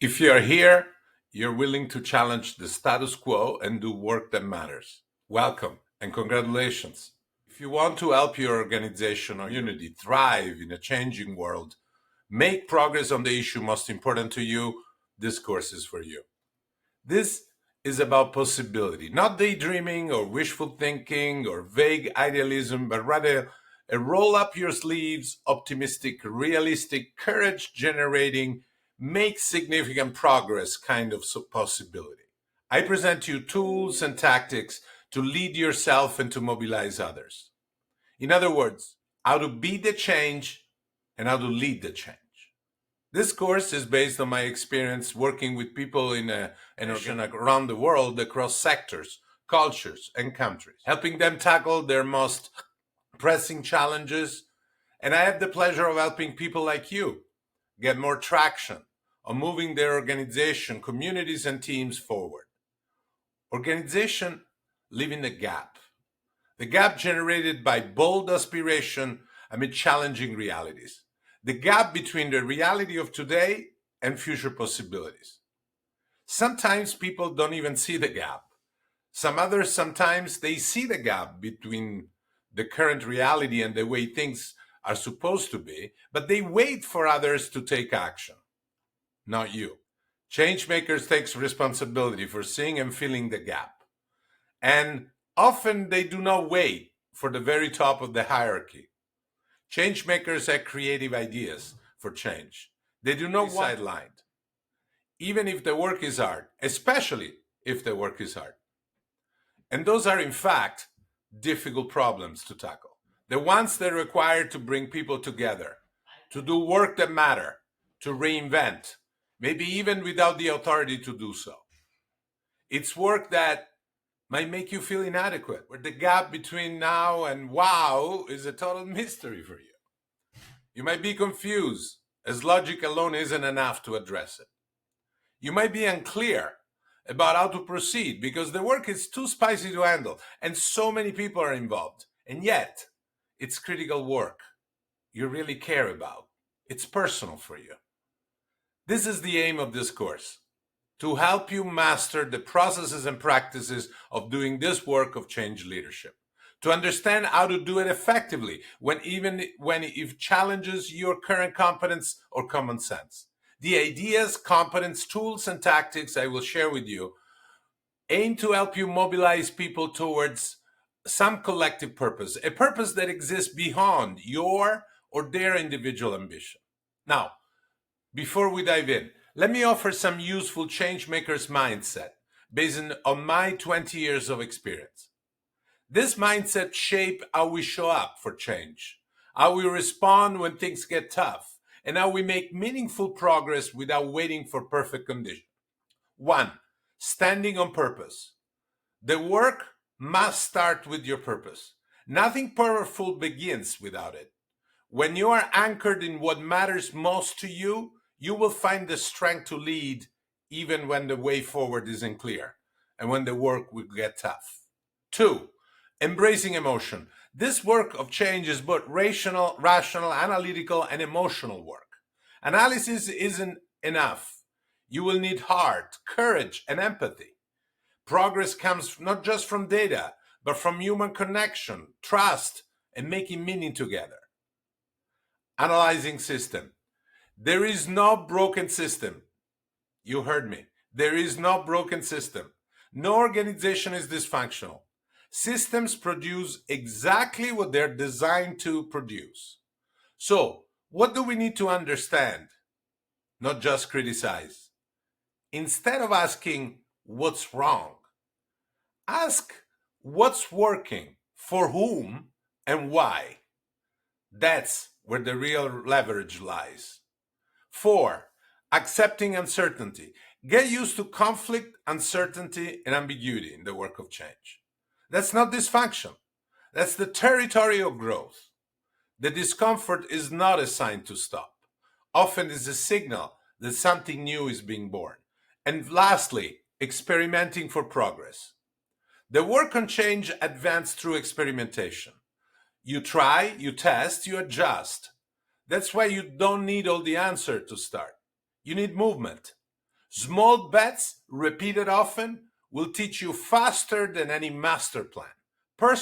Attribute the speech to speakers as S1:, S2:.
S1: If you're here, you're willing to challenge the status quo and do work that matters. Welcome and congratulations. If you want to help your organization or community thrive in a changing world, make progress on the issue most important to you, this course is for you. This is about possibility, not daydreaming or wishful thinking or vague idealism, but rather a roll up your sleeves, optimistic, realistic, courage generating, make significant progress kind of possibility. I present you tools and tactics to lead yourself and to mobilize others. In other words, how to be the change and how to lead the change. This course is based on my experience working with people in an organization around the world across sectors, cultures, and countries, helping them tackle their most pressing challenges. And I have the pleasure of helping people like you get more traction on moving their organization, communities, and teams forward. Organization live in the gap generated by bold aspiration amid challenging realities. The gap between the reality of today and future possibilities. Sometimes people don't even see the gap. Sometimes they see the gap between the current reality and the way things are supposed to be, but they wait for others to take action. Not you. Changemakers takes responsibility for seeing and filling the gap. And often they do not wait for the very top of the hierarchy. Changemakers have creative ideas for change. They do not want sidelined, even if the work is hard, especially if the work is hard. And those are, in fact, difficult problems to tackle. The ones that require to bring people together, to do work that matter, to reinvent, maybe even without the authority to do so. It's work that might make you feel inadequate, where the gap between now and wow is a total mystery for you. You might be confused, as logic alone isn't enough to address it. You might be unclear about how to proceed because the work is too spicy to handle and so many people are involved. And yet, it's critical work you really care about. It's personal for you. This is the aim of this course, to help you master the processes and practices of doing this work of change leadership, to understand how to do it effectively when it challenges your current competence or common sense. The ideas, competence, tools, and tactics I will share with you aim to help you mobilize people towards some collective purpose, a purpose that exists beyond your or their individual ambition. Now, before we dive in, let me offer some useful changemakers mindset based on my 20 years of experience. This mindset shapes how we show up for change, how we respond when things get tough, and how we make meaningful progress without waiting for perfect conditions. 1. Standing on purpose. The work must start with your purpose. Nothing powerful begins without it. When you are anchored in what matters most to you, you will find the strength to lead even when the way forward isn't clear and when the work will get tough. 2. Embracing emotion. This work of change is both rational, analytical, and emotional work. Analysis isn't enough. You will need heart, courage, and empathy. Progress comes not just from data, but from human connection, trust, and making meaning together. Analyzing system. There is no broken system. You heard me. There is no broken system. No organization is dysfunctional. Systems produce exactly what they're designed to produce. So, what do we need to understand? Not just criticize. Instead of asking what's wrong, ask what's working, for whom, and why. That's where the real leverage lies. 4. Accepting uncertainty. Get used to conflict, uncertainty, and ambiguity in the work of change. That's not dysfunction. That's the territory of growth. The discomfort is not a sign to stop. Often it's a signal that something new is being born. And lastly, experimenting for progress. The work on change advances through experimentation. You try, you test, you adjust. That's why you don't need all the answer to start. You need movement. Small bets repeated often will teach you faster than any master plan.